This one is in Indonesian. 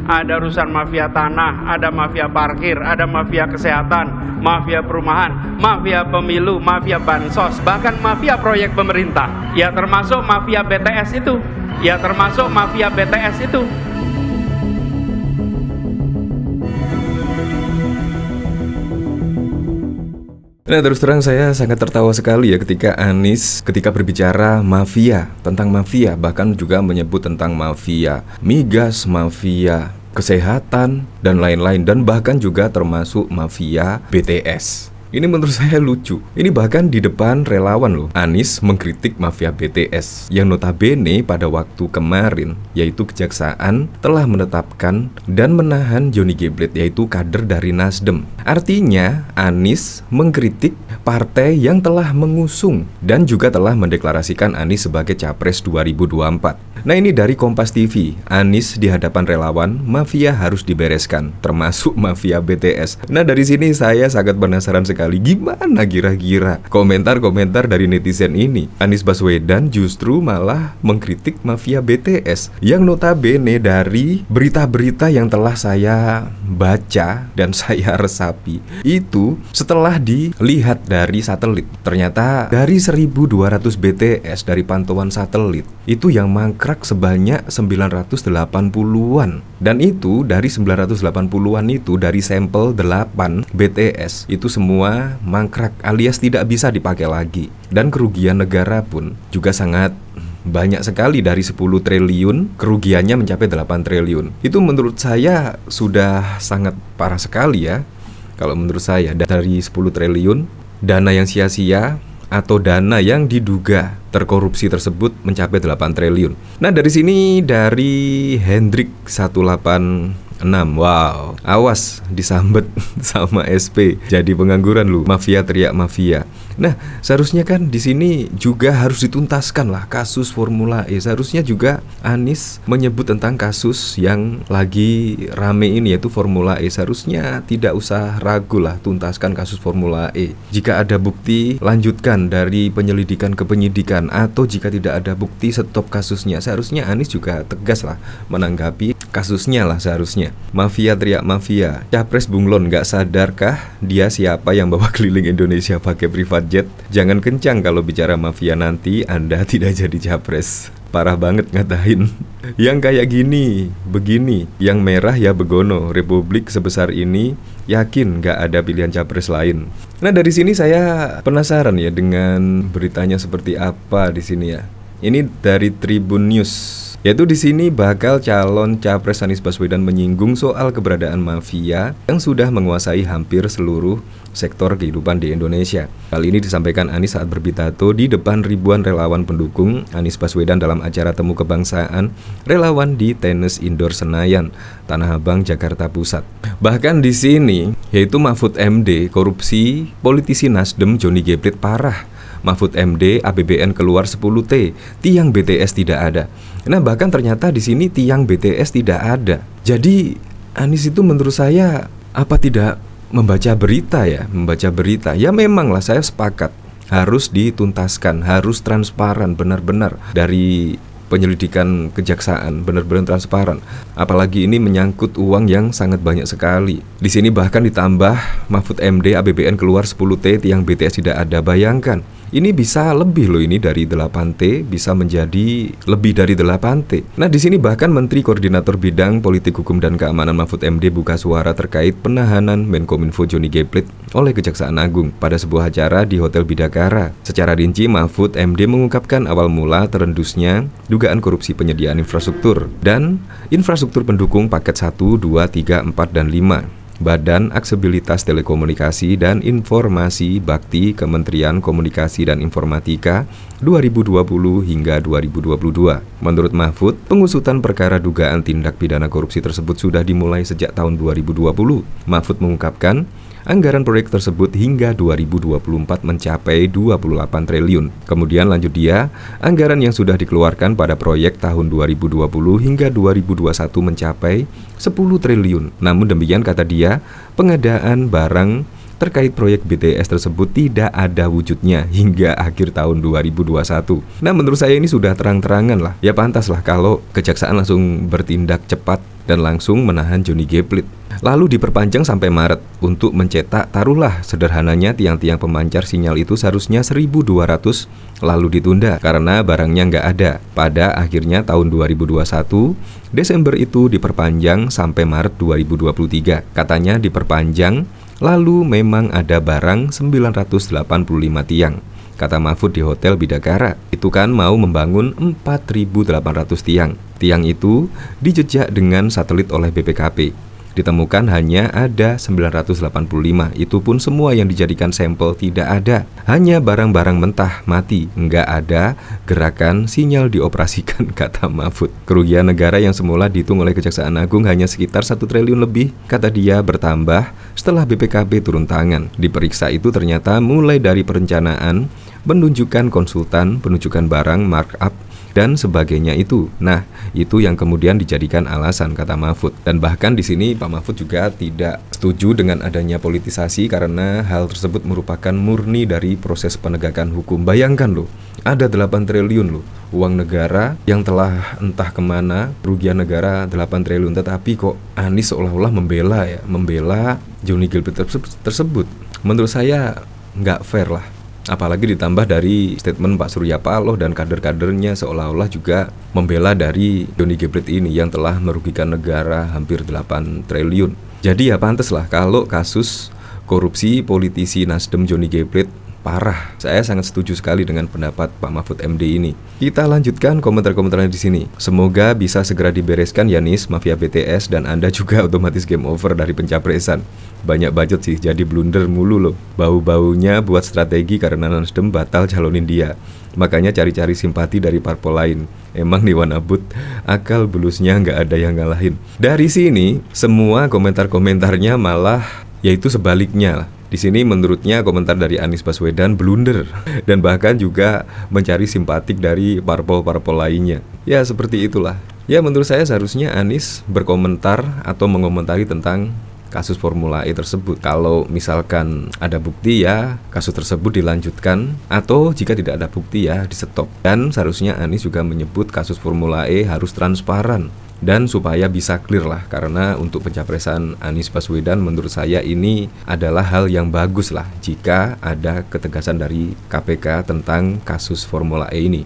Ada urusan mafia tanah, ada mafia parkir, ada mafia kesehatan, mafia perumahan, mafia pemilu, mafia bansos, bahkan mafia proyek pemerintah. Ya termasuk mafia BTS itu. Nah, terus terang saya sangat tertawa sekali ya ketika Anies berbicara tentang mafia, bahkan juga menyebut tentang mafia migas, mafia kesehatan, dan lain-lain, dan bahkan juga termasuk mafia BTS. Ini menurut saya lucu. Ini bahkan di depan relawan loh. Anies mengkritik mafia BTS yang notabene pada waktu kemarin, yaitu Kejaksaan telah menetapkan dan menahan Johnny G. Plate, yaitu kader dari Nasdem. Artinya Anies mengkritik partai yang telah mengusung dan juga telah mendeklarasikan Anies sebagai Capres 2024. Nah, ini dari Kompas TV. Anies di hadapan relawan, mafia harus dibereskan, termasuk mafia BTS. Nah, dari sini saya sangat penasaran sekali, gimana kira-kira komentar-komentar dari netizen ini. Anies Baswedan justru malah mengkritik mafia BTS, yang notabene dari berita-berita yang telah saya baca dan saya resapi, itu setelah dilihat dari satelit, ternyata dari 1200 BTS dari pantauan satelit, itu yang mangkrak sebanyak 980-an. Dan itu dari 980-an itu dari sampel 8 BTS, itu semua mangkrak alias tidak bisa dipakai lagi. Dan kerugian negara pun juga sangat banyak sekali, dari 10 triliun kerugiannya mencapai 8 triliun. Itu menurut saya sudah sangat parah sekali ya. Kalau menurut saya, dari 10 triliun dana yang sia-sia atau dana yang diduga terkorupsi tersebut mencapai 8 triliun. Nah, dari sini dari Hendrik 186, wow, awas disambet sama SP, jadi pengangguran lu, mafia teriak mafia. Nah, seharusnya kan di sini juga harus dituntaskan lah kasus Formula E. Seharusnya juga Anies menyebut tentang kasus yang lagi rame ini, yaitu Formula E. Seharusnya tidak usah ragu lah, tuntaskan kasus Formula E. Jika ada bukti, lanjutkan dari penyelidikan ke penyidikan, atau jika tidak ada bukti, stop kasusnya. Seharusnya Anies juga tegas lah menanggapi kasusnya lah seharusnya. Mafia teriak mafia, Capres bunglon, gak sadarkah dia siapa yang bawa keliling Indonesia pakai private jet? Jangan kencang kalau bicara mafia, nanti Anda tidak jadi Capres. Parah banget ngatain. Yang kayak gini, begini, yang merah ya begono. Republik sebesar ini, yakin gak ada pilihan Capres lain. Nah, dari sini saya penasaran ya dengan beritanya seperti apa di sini ya. Ini dari Tribun News, yaitu di sini bakal calon Capres Anies Baswedan menyinggung soal keberadaan mafia yang sudah menguasai hampir seluruh sektor kehidupan di Indonesia. Hal ini disampaikan Anies saat berpidato di depan ribuan relawan pendukung Anies Baswedan dalam acara temu kebangsaan relawan di Tenis Indoor Senayan, Tanah Abang, Jakarta Pusat. Bahkan di sini, yaitu Mahfud MD, korupsi politisi Nasdem Johnny G. Plate parah. Mahfud MD, APBN keluar 10T, tiang BTS tidak ada. Nah, bahkan ternyata di sini tiang BTS tidak ada. Jadi Anies itu menurut saya apa tidak membaca berita ya? Membaca berita. Ya memanglah saya sepakat, harus dituntaskan, harus transparan benar-benar dari penyelidikan Kejaksaan, benar-benar transparan. Apalagi ini menyangkut uang yang sangat banyak sekali. Di sini bahkan ditambah Mahfud MD, APBN keluar 10T, tiang BTS tidak ada. Bayangkan, ini bisa lebih loh, ini dari 8T bisa menjadi lebih dari 8T. Nah, di sini bahkan Menteri Koordinator Bidang Politik Hukum dan Keamanan Mahfud MD buka suara terkait penahanan Menkominfo Johnny G. Plate oleh Kejaksaan Agung pada sebuah acara di Hotel Bidakara. Secara rinci, Mahfud MD mengungkapkan awal mula terendusnya dugaan korupsi penyediaan infrastruktur dan infrastruktur pendukung paket 1, 2, 3, 4, dan 5. Badan Aksesibilitas Telekomunikasi dan Informasi Bakti Kementerian Komunikasi dan Informatika 2020 hingga 2022. Menurut Mahfud, pengusutan perkara dugaan tindak pidana korupsi tersebut sudah dimulai sejak tahun 2020. Mahfud mengungkapkan, anggaran proyek tersebut hingga 2024 mencapai 28 triliun. Kemudian lanjut dia, anggaran yang sudah dikeluarkan pada proyek tahun 2020 hingga 2021 mencapai 10 triliun. Namun demikian, kata dia, pengadaan barang terkait proyek BTS tersebut tidak ada wujudnya hingga akhir tahun 2021. Nah, menurut saya ini sudah terang-terangan lah. Ya pantas lah kalau Kejaksaan langsung bertindak cepat dan langsung menahan Johnny G. Plate. Lalu diperpanjang sampai Maret untuk mencetak, taruhlah sederhananya, tiang-tiang pemancar sinyal itu seharusnya 1.200, lalu ditunda karena barangnya nggak ada. Pada akhirnya tahun 2021, Desember itu diperpanjang sampai Maret 2023. Katanya diperpanjang, lalu memang ada barang 985 tiang. Kata Mahfud di Hotel Bidakara, itu kan mau membangun 4.800 tiang. Tiang itu dijejak dengan satelit oleh BPKP. Ditemukan hanya ada 985, itu pun semua yang dijadikan sampel tidak ada. Hanya barang-barang mentah mati, nggak ada gerakan sinyal dioperasikan, kata Mahfud. Kerugian negara yang semula dihitung oleh Kejaksaan Agung hanya sekitar 1 triliun lebih, kata dia, bertambah setelah BPKP turun tangan. Diperiksa itu ternyata mulai dari perencanaan, penunjukan konsultan, penunjukan barang, markup, dan sebagainya itu. Nah, itu yang kemudian dijadikan alasan, kata Mahfud. Dan bahkan di sini Pak Mahfud juga tidak setuju dengan adanya politisasi karena hal tersebut merupakan murni dari proses penegakan hukum. Bayangkan loh, ada 8 triliun loh uang negara yang telah entah kemana, kerugian negara 8 triliun, tetapi kok Anies seolah-olah membela Johnny G. Plate tersebut. Menurut saya nggak fair lah. Apalagi ditambah dari statement Pak Surya Paloh dan kader-kadernya seolah-olah juga membela dari Johnny G. Plate ini yang telah merugikan negara hampir 8 triliun. Jadi ya pantas lah kalau kasus korupsi politisi Nasdem Johnny G. Plate parah. Saya sangat setuju sekali dengan pendapat Pak Mahfud MD ini. Kita lanjutkan komentar-komentarnya di sini. Semoga bisa segera dibereskan ya Nis, mafia BTS, dan Anda juga otomatis game over dari pencapresan. Banyak budget sih, jadi blunder mulu loh. Bau-baunya buat strategi karena Nasdem batal calonin dia. Makanya cari-cari simpati dari parpol lain. Emang nih Wanabut, akal bulusnya nggak ada yang ngalahin. Dari sini, semua komentar-komentarnya malah yaitu sebaliknya. Di sini menurutnya komentar dari Anies Baswedan blunder dan bahkan juga mencari simpatik dari parpol-parpol lainnya. Ya seperti itulah. Ya menurut saya seharusnya Anies berkomentar atau mengomentari tentang kasus Formula E tersebut. Kalau misalkan ada bukti ya kasus tersebut dilanjutkan, atau jika tidak ada bukti ya di stop. Dan seharusnya Anies juga menyebut kasus Formula E harus transparan dan supaya bisa clear lah, karena untuk pencapresan Anies Baswedan menurut saya ini adalah hal yang bagus lah jika ada ketegasan dari KPK tentang kasus Formula E ini.